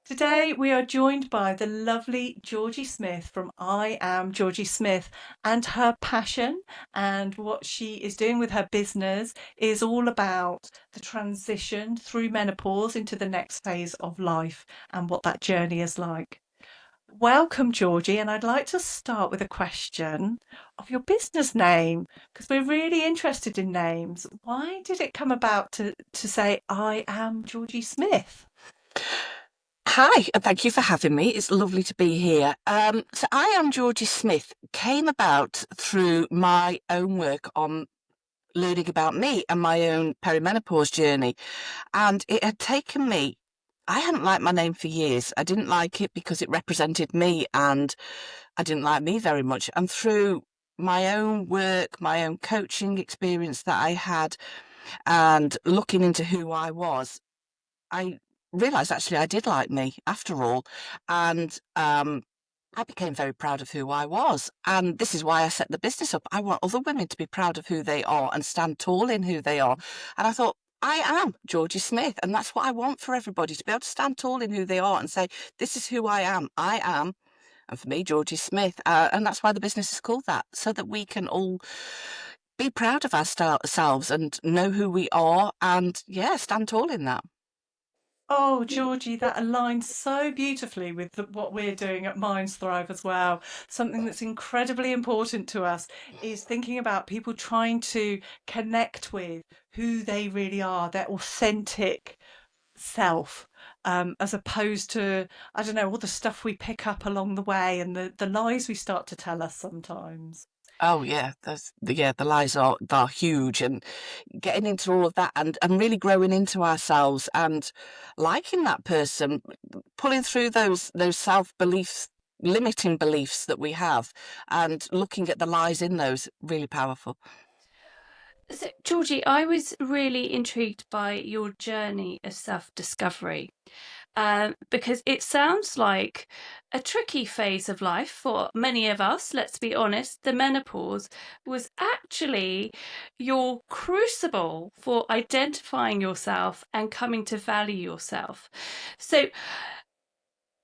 Today we are joined by the lovely Georgie Smith from I Am Georgie Smith, and her passion and what she is doing with her business is all about the transition through menopause into the next phase of life and what that journey is like. Welcome, Georgie, and I'd like to start with a question of your business name because we're really interested in names. Why did it come about to say I am Georgie Smith? Hi, and thank you for having me. It's lovely to be here. So I am Georgie Smith came about through my own work on learning about me and my own perimenopause journey. And it had taken me, I hadn't liked my name for years. I didn't like it because it represented me and I didn't like me very much. And through my own work, my own coaching experience that I had, and looking into who I was, I realised actually I did like me after all, and I became very proud of who I was. And this is why I set the business up. I want other women to be proud of who they are and stand tall in who they are. And I thought, I am Georgie Smith, and that's what I want for everybody to be able to stand tall in who they are and say, this is who I am. I am. And for me, Georgie Smith. And that's why the business is called that, so that we can all be proud of ourselves and know who we are and, yeah, stand tall in that. Oh, Georgie, that aligns so beautifully with what we're doing at Minds Thrive as well. Something that's incredibly important to us is thinking about people trying to connect with who they really are, their authentic self, as opposed to, I don't know, all the stuff we pick up along the way and the lies we start to tell us sometimes. Oh yeah, the lies are huge, and getting into all of that and really growing into ourselves and liking that person, pulling through those self beliefs, limiting beliefs that we have, and looking at the lies in those, really powerful. So, Georgie, I was really intrigued by your journey of self discovery because it sounds like a tricky phase of life for many of us. Let's be honest, the menopause was actually your crucible for identifying yourself and coming to value yourself. So,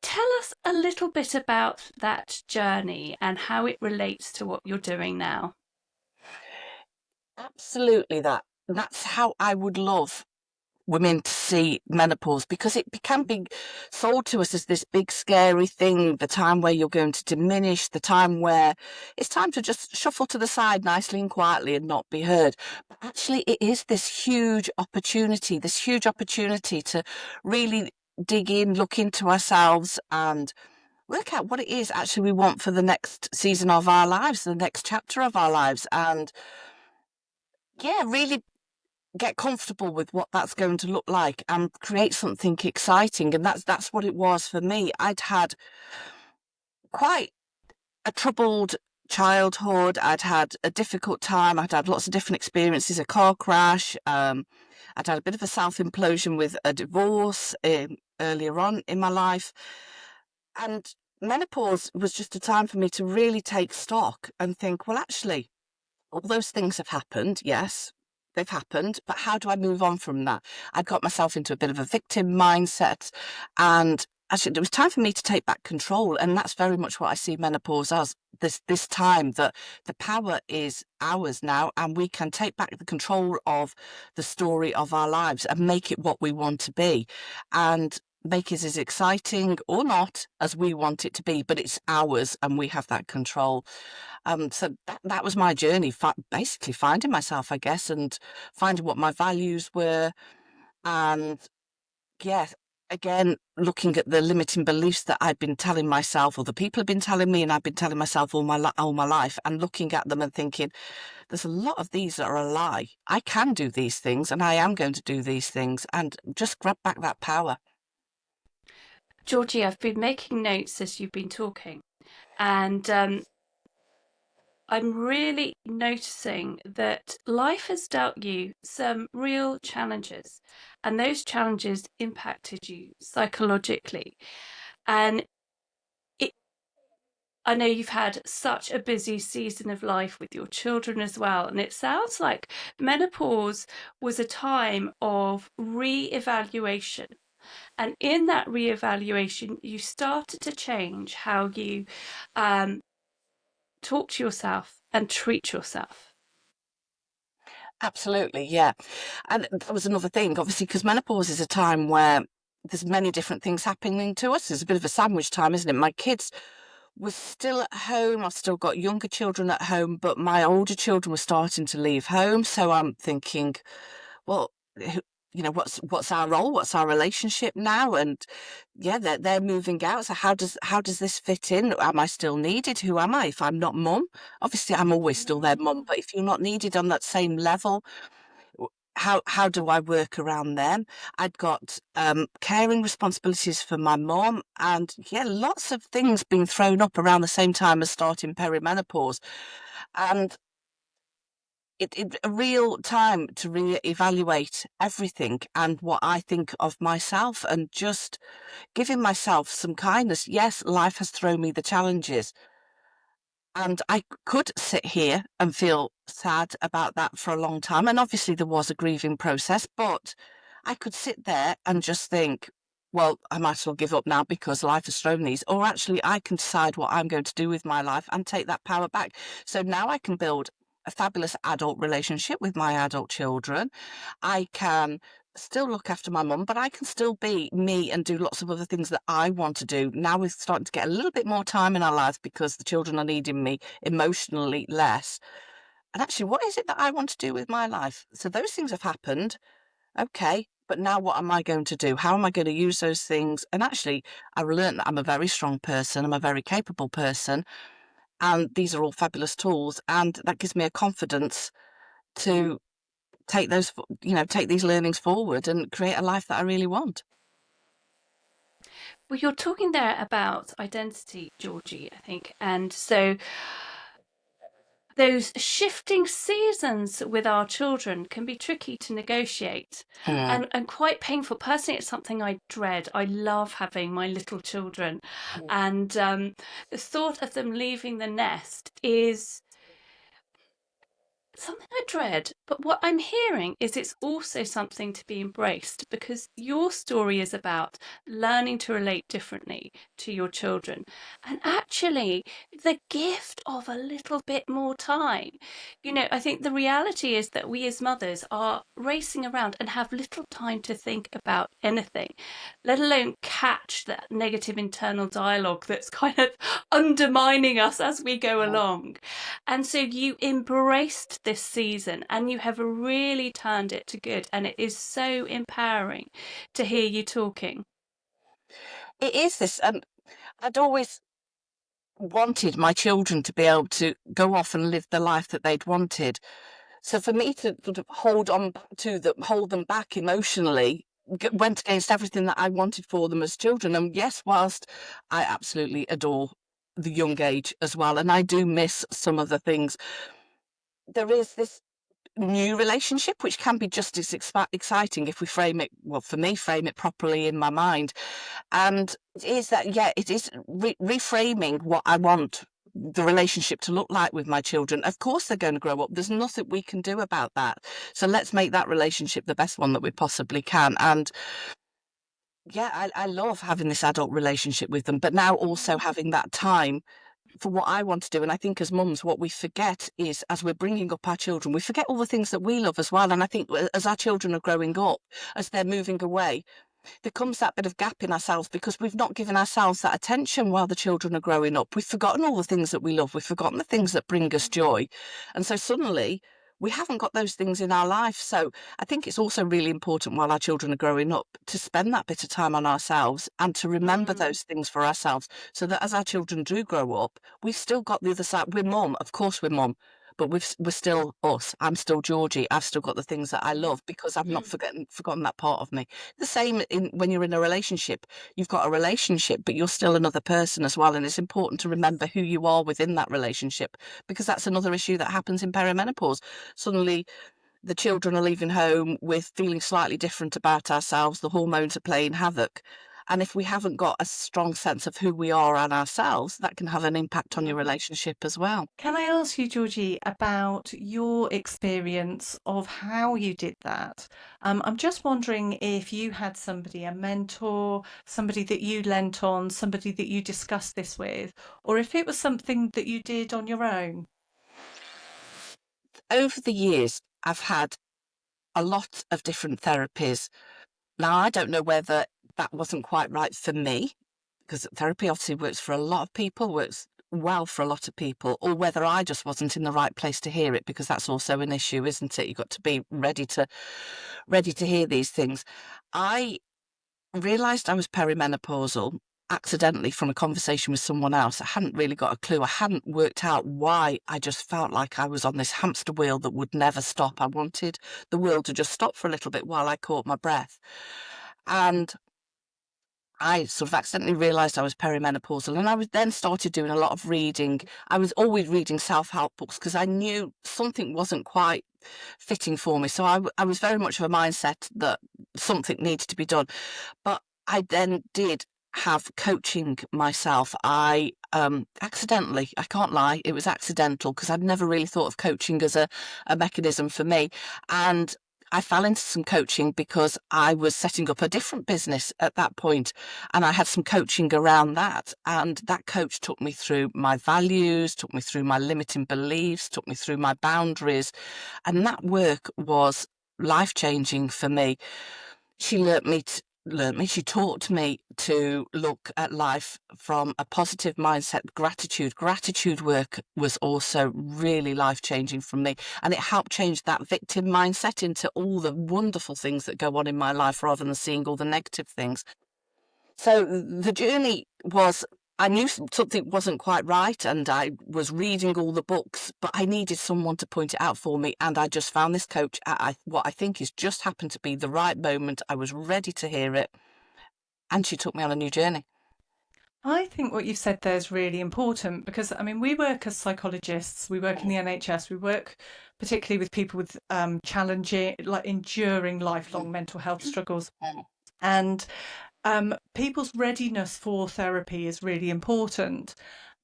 tell us a little bit about that journey and how it relates to what you're doing now. Absolutely, that's how I would love women to see menopause, because it can be sold to us as this big scary thing, the time where you're going to diminish, the time where it's time to just shuffle to the side nicely and quietly and not be heard. But actually it is this huge opportunity to really dig in, look into ourselves and work out what it is actually we want for the next season of our lives, the next chapter of our lives, and yeah, really get comfortable with what that's going to look like and create something exciting. And that's what it was for me. I'd had quite a troubled childhood. I'd had a difficult time. I'd had lots of different experiences, a car crash. I'd had a bit of a self implosion with a divorce earlier on in my life. And menopause was just a time for me to really take stock and think, well, actually, all those things have happened, yes, they've happened, but how do I move on from that? I got myself into a bit of a victim mindset, and actually it was time for me to take back control, and that's very much what I see menopause as, this time that the power is ours now, and we can take back the control of the story of our lives and make it what we want to be, and make it as exciting or not as we want it to be, but it's ours and we have that control. So that was my journey, basically finding myself, I guess, and finding what my values were. And yeah, again, looking at the limiting beliefs that I'd been telling myself, or the people have been telling me, and I've been telling myself all my life, and looking at them and thinking, there's a lot of these that are a lie. I can do these things, and I am going to do these things, and just grab back that power. Georgie, I've been making notes as you've been talking, and I'm really noticing that life has dealt you some real challenges, and those challenges impacted you psychologically. And it, I know you've had such a busy season of life with your children as well, and it sounds like menopause was a time of re evaluation And in that reevaluation, you started to change how you um, talk to yourself and treat yourself. Absolutely, yeah. And that was another thing, obviously, because menopause is a time where there's many different things happening to us. It's a bit of a sandwich time, isn't it? My kids were still at home. I've still got younger children at home, but my older children were starting to leave home. So I'm thinking, well, what's our role? What's our relationship now? And yeah, they're moving out. So how does this fit in? Am I still needed? Who am I if I'm not mum? Obviously, I'm always still their mum, but if you're not needed on that same level, how do I work around them? I'd got caring responsibilities for my mom, and yeah, lots of things being thrown up around the same time as starting perimenopause, and it a real time to re-evaluate everything and what I think of myself, and just giving myself some kindness. Yes, life has thrown me the challenges, and I could sit here and feel sad about that for a long time. And obviously, there was a grieving process, but I could sit there and just think, well, I might as well give up now because life has thrown these. Or actually, I can decide what I'm going to do with my life and take that power back. So now I can build a fabulous adult relationship with my adult children. I can still look after my mum, but I can still be me and do lots of other things that I want to do. Now we're starting to get a little bit more time in our lives because the children are needing me emotionally less. And actually, what is it that I want to do with my life? So those things have happened. Okay. But now what am I going to do? How am I going to use those things? And actually, I've learned that I'm a very strong person. I'm a very capable person. And these are all fabulous tools. And that gives me a confidence to take these learnings forward and create a life that I really want. Well, you're talking there about identity, Georgie, I think. And so those shifting seasons with our children can be tricky to negotiate Mm, and quite painful. Personally, it's something I dread. I love having my little children, mm, and the thought of them leaving the nest is something I dread, but what I'm hearing is it's also something to be embraced because your story is about learning to relate differently to your children and actually the gift of a little bit more time. I think the reality is that we as mothers are racing around and have little time to think about anything, let alone catch that negative internal dialogue that's kind of undermining us as we go mm. along. And so you embraced this season and you have really turned it to good. And it is so empowering to hear you talking. It is this, and I'd always wanted my children to be able to go off and live the life that they'd wanted. So for me to sort of hold them back emotionally, went against everything that I wanted for them as children. And yes, whilst I absolutely adore the young age as well, and I do miss some of the things, there is this new relationship which can be just as exciting if we frame it, well, for me, frame it properly in my mind. And it is that, yeah, it is reframing what I want the relationship to look like with my children. Of course, they're going to grow up. There's nothing we can do about that. So let's make that relationship the best one that we possibly can. And yeah, I love having this adult relationship with them, but now also having that time for what I want to do. And I think as mums, what we forget is as we're bringing up our children, we forget all the things that we love as well. And I think as our children are growing up, as they're moving away, there comes that bit of gap in ourselves because we've not given ourselves that attention while the children are growing up. We've forgotten all the things that we love. We've forgotten the things that bring us joy. And so suddenly we haven't got those things in our life. So I think it's also really important while our children are growing up to spend that bit of time on ourselves and to remember Mm. those things for ourselves so that as our children do grow up, we've still got the other side. We're mum, of course we're mum, but we're still us. I'm still Georgie. I've still got the things that I love because I've not forgotten that part of me. The same when you're in a relationship. You've got a relationship, but you're still another person as well. And it's important to remember who you are within that relationship because that's another issue that happens in perimenopause. Suddenly, the children are leaving home with feeling slightly different about ourselves. The hormones are playing havoc. And if we haven't got a strong sense of who we are and ourselves, that can have an impact on your relationship as well. Can I ask you, Georgie, about your experience of how you did that? I'm just wondering if you had somebody, a mentor, somebody that you lent on, somebody that you discussed this with, or if it was something that you did on your own. Over the years, I've had a lot of different therapies. Now, I don't know whether that wasn't quite right for me, because therapy obviously works for a lot of people, works well for a lot of people, or whether I just wasn't in the right place to hear it, because that's also an issue, isn't it? You've got to be ready to hear these things. I realised I was perimenopausal accidentally from a conversation with someone else. I hadn't really got a clue. I hadn't worked out why. I just felt like I was on this hamster wheel that would never stop. I wanted the world to just stop for a little bit while I caught my breath. And I sort of accidentally realised I was perimenopausal, and I was then started doing a lot of reading. I was always reading self-help books because I knew something wasn't quite fitting for me. So I was very much of a mindset that something needed to be done. But I then did have coaching myself. I accidentally, I can't lie, it was accidental because I'd never really thought of coaching as a mechanism for me. And I fell into some coaching because I was setting up a different business at that point, and I had some coaching around that. And that coach took me through my values, took me through my limiting beliefs, took me through my boundaries. And that work was life-changing for me. She she taught me to look at life from a positive mindset. Gratitude work was also really life-changing for me, and it helped change that victim mindset into all the wonderful things that go on in my life rather than seeing all the negative things. So the journey was, I knew something wasn't quite right, and I was reading all the books, but I needed someone to point it out for me. And I just found this coach at what I think is just happened to be the right moment. I was ready to hear it, and she took me on a new journey. I think what you've said there is really important because, I mean, we work as psychologists, we work in the NHS, we work particularly with people with challenging, like enduring lifelong mental health struggles. And people's readiness for therapy is really important.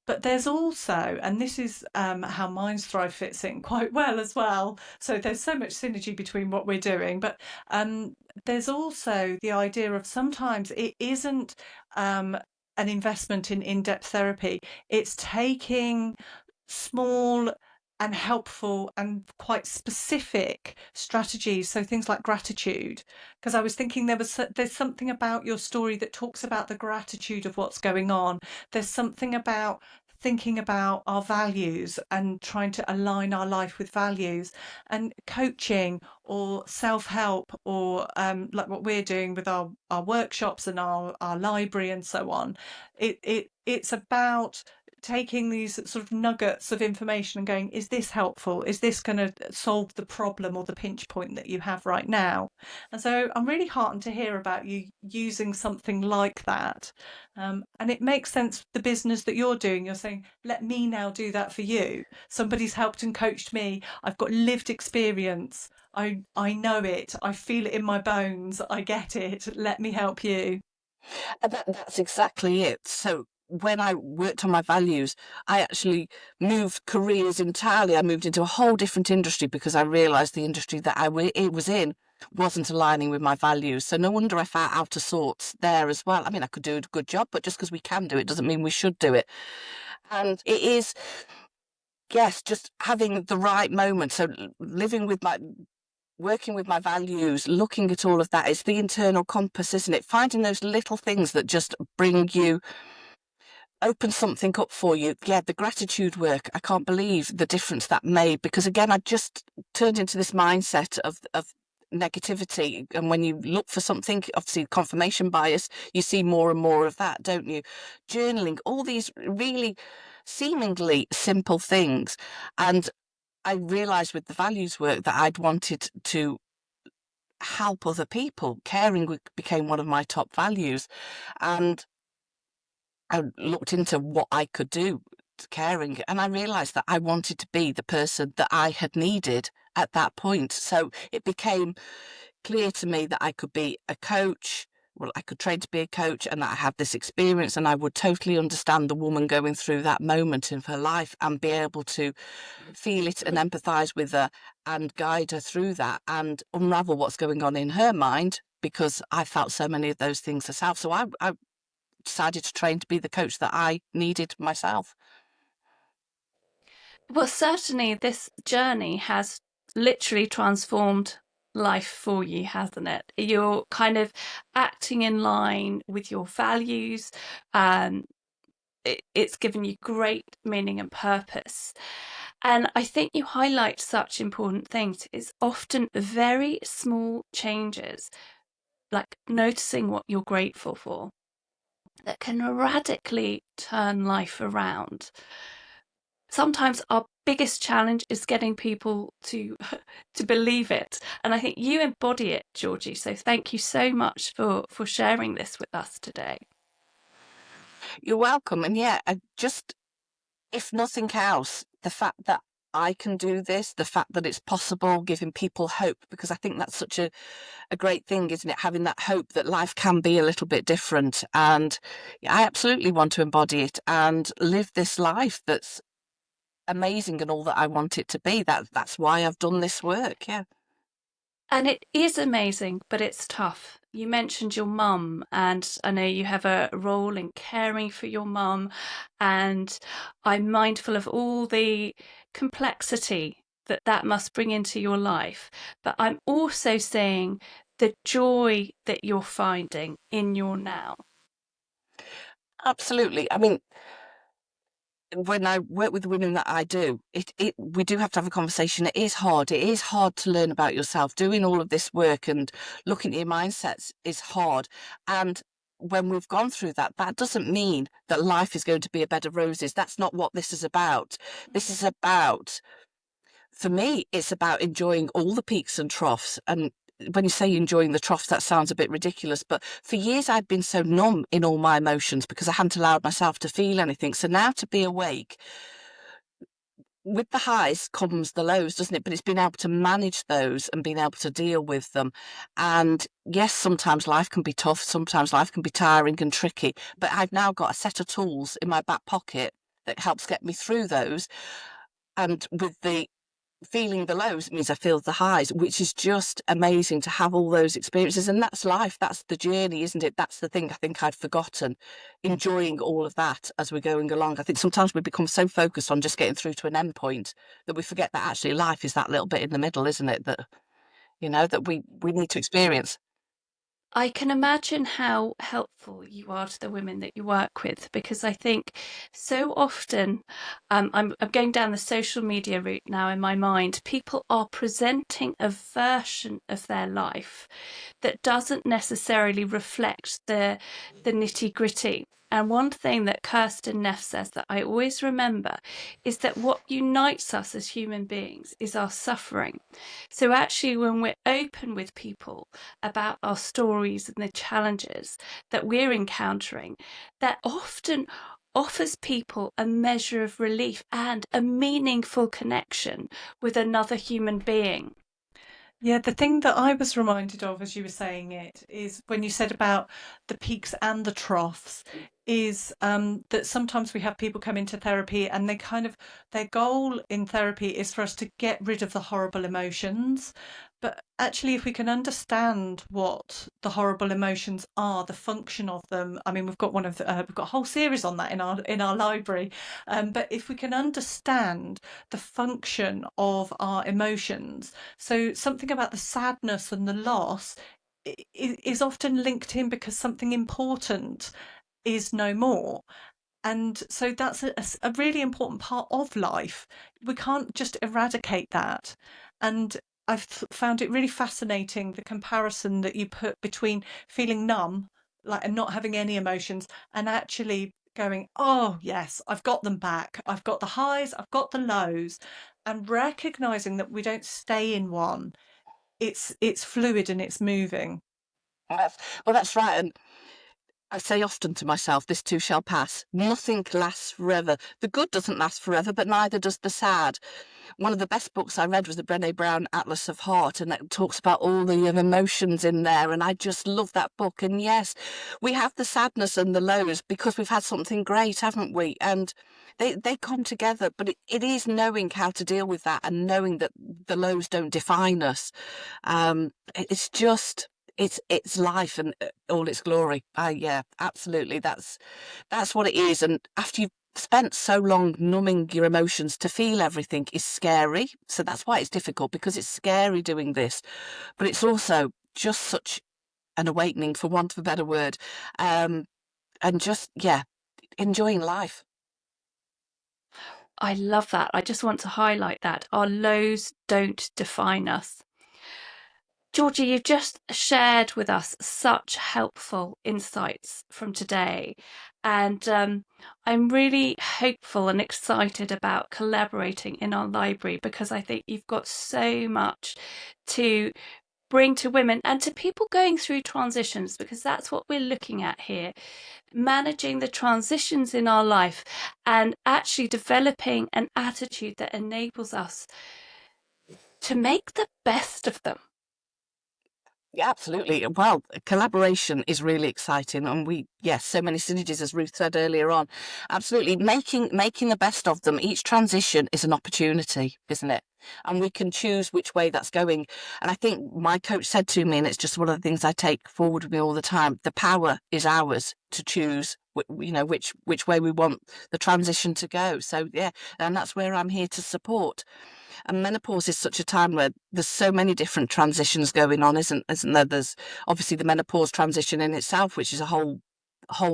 But there's also, and this is how Minds Thrive fits in quite well as well. So there's so much synergy between what we're doing. But there's also the idea of sometimes it isn't an investment in in-depth therapy. It's taking small and helpful and quite specific strategies. So things like gratitude, because I was thinking there's something about your story that talks about the gratitude of what's going on. There's something about thinking about our values and trying to align our life with values, and coaching or self-help or like what we're doing with our workshops and our library and so on. It's about taking these sort of nuggets of information and going, is this helpful? Is this going to solve the problem or the pinch point that you have right now? And so I'm really heartened to hear about you using something like that. And it makes sense, the business that you're doing. You're saying, let me now do that for you. Somebody's helped and coached me. I've got lived experience. I know it. I feel it in my bones. I get it. Let me help you. And that's exactly it. So when I worked on my values, I actually moved careers entirely. I moved into a whole different industry because I realised the industry that it was in wasn't aligning with my values. So no wonder I felt out of sorts there as well. I mean, I could do a good job, but just because we can do it doesn't mean we should do it. And it is, yes, just having the right moment. So living with my working with my values, looking at all of that, it's the internal compass, isn't it? Finding those little things that just bring you, open something up for you. Yeah, the gratitude work, I can't believe the difference that made, because again, I just turned into this mindset of negativity. And when you look for something, obviously confirmation bias, you see more and more of that, don't you? Journaling, all these really seemingly simple things. And I realised with the values work that I'd wanted to help other people. Caring became one of my top values. And I looked into what I could do to caring, and I realised that I wanted to be the person that I had needed at that point. So it became clear to me that I could be a coach well, I could train to be a coach and that I had this experience and I would totally understand the woman going through that moment in her life and be able to feel it and empathise with her and guide her through that and unravel what's going on in her mind, because I felt so many of those things herself. So I decided to train to be the coach that I needed myself. Well, certainly this journey has literally transformed life for you, hasn't it? You're kind of acting in line with your values. Um, it's given you great meaning and purpose. And I think you highlight such important things. It's often very small changes, like noticing what you're grateful for, that can radically turn life around. Sometimes our biggest challenge is getting people to to believe it, and I think you embody it, Georgie. So thank you so much for sharing this with us today. You're welcome. And yeah, I just, if nothing else, the fact that I can do this, the fact that it's possible, giving people hope, because I think that's such a great thing, isn't it? Having that hope that life can be a little bit different. And yeah, I absolutely want to embody it and live this life that's amazing and all that I want it to be. That's why I've done this work. Yeah. And it is amazing, but it's tough. You mentioned your mum, and I know you have a role in caring for your mum, and I'm mindful of all the complexity that that must bring into your life. But I'm also seeing the joy that you're finding in your now. Absolutely. I mean, when I work with the women that I do, we do have to have a conversation. It is hard. It is hard to learn about yourself. Doing all of this work and looking at your mindsets is hard. And when we've gone through that, that doesn't mean that life is going to be a bed of roses. That's not what this is about. This is about, for me, it's about enjoying all the peaks and troughs. And when you say enjoying the troughs, that sounds a bit ridiculous. But for years, I'd been so numb in all my emotions because I hadn't allowed myself to feel anything. So now to be awake, with the highs comes the lows, doesn't it? But it's being able to manage those and being able to deal with them. And yes, sometimes life can be tough. Sometimes life can be tiring and tricky. But I've now got a set of tools in my back pocket that helps get me through those. And with the feeling the lows means I feel the highs, which is just amazing to have all those experiences. And that's life. That's the journey, isn't it? That's the thing I think I'd forgotten, enjoying all of that as we're going along. I think sometimes we become so focused on just getting through to an end point that we forget that actually life is that little bit in the middle, isn't it? That, that we need to experience. I can imagine how helpful you are to the women that you work with, because I think so often, I'm going down the social media route now in my mind. People are presenting a version of their life that doesn't necessarily reflect the nitty gritty. And one thing that Kirsten Neff says that I always remember is that what unites us as human beings is our suffering. So actually, when we're open with people about our stories and the challenges that we're encountering, that often offers people a measure of relief and a meaningful connection with another human being. Yeah, the thing that I was reminded of as you were saying it is when you said about the peaks and the troughs, is that sometimes we have people come into therapy and they kind of, their goal in therapy is for us to get rid of the horrible emotions. But actually, if we can understand what the horrible emotions are, the function of them, I mean, we've got a whole series on that in our library. But if we can understand the function of our emotions, so something about the sadness and the loss is often linked in because something important is no more. And so that's a really important part of life. We can't just eradicate that. And I've found it really fascinating, the comparison that you put between feeling numb, like, and not having any emotions, and actually going, oh, yes, I've got them back. I've got the highs, I've got the lows, and recognizing that we don't stay in one. It's fluid and it's moving. Well, that's right. And I say often to myself, this too shall pass. Nothing lasts forever. The good doesn't last forever, but neither does the sad. One of the best books I read was the Brené Brown Atlas of Heart, and it talks about all the emotions in there. And I just love that book. And yes, we have the sadness and the lows because we've had something great, haven't we? And they come together, but it is knowing how to deal with that and knowing that the lows don't define us. It's just it's life and all its glory. Yeah, absolutely. That's what it is. And after you've spent so long numbing your emotions, to feel everything is scary. So that's why it's difficult, because it's scary doing this. But it's also just such an awakening, for want of a better word. And just, yeah, enjoying life. I love that. I just want to highlight that. Our lows don't define us. Georgie, you've just shared with us such helpful insights from today. And I'm really hopeful and excited about collaborating in our library, because I think you've got so much to bring to women and to people going through transitions, because that's what we're looking at here. Managing the transitions in our life and actually developing an attitude that enables us to make the best of them. Yeah, absolutely. Well, collaboration is really exciting, and yes, so many synergies, as Ruth said earlier on. Absolutely, making the best of them. Each transition is an opportunity, isn't it? And we can choose which way that's going. And I think my coach said to me, and it's just one of the things I take forward with me all the time: the power is ours to choose. Which way we want the transition to go. So yeah, and that's where I'm here to support. And menopause is such a time where there's so many different transitions going on, isn't there? There's obviously the menopause transition in itself, which is a whole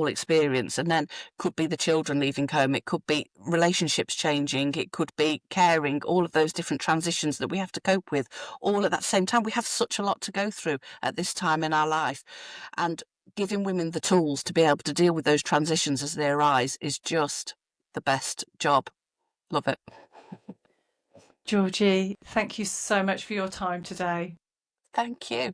experience, and then could be the children leaving home, it could be relationships changing, it could be caring, all of those different transitions that we have to cope with all at that same time. We have such a lot to go through at this time in our life, and giving women the tools to be able to deal with those transitions as they arise is just the best job. Love it. Georgie, thank you so much for your time today. Thank you.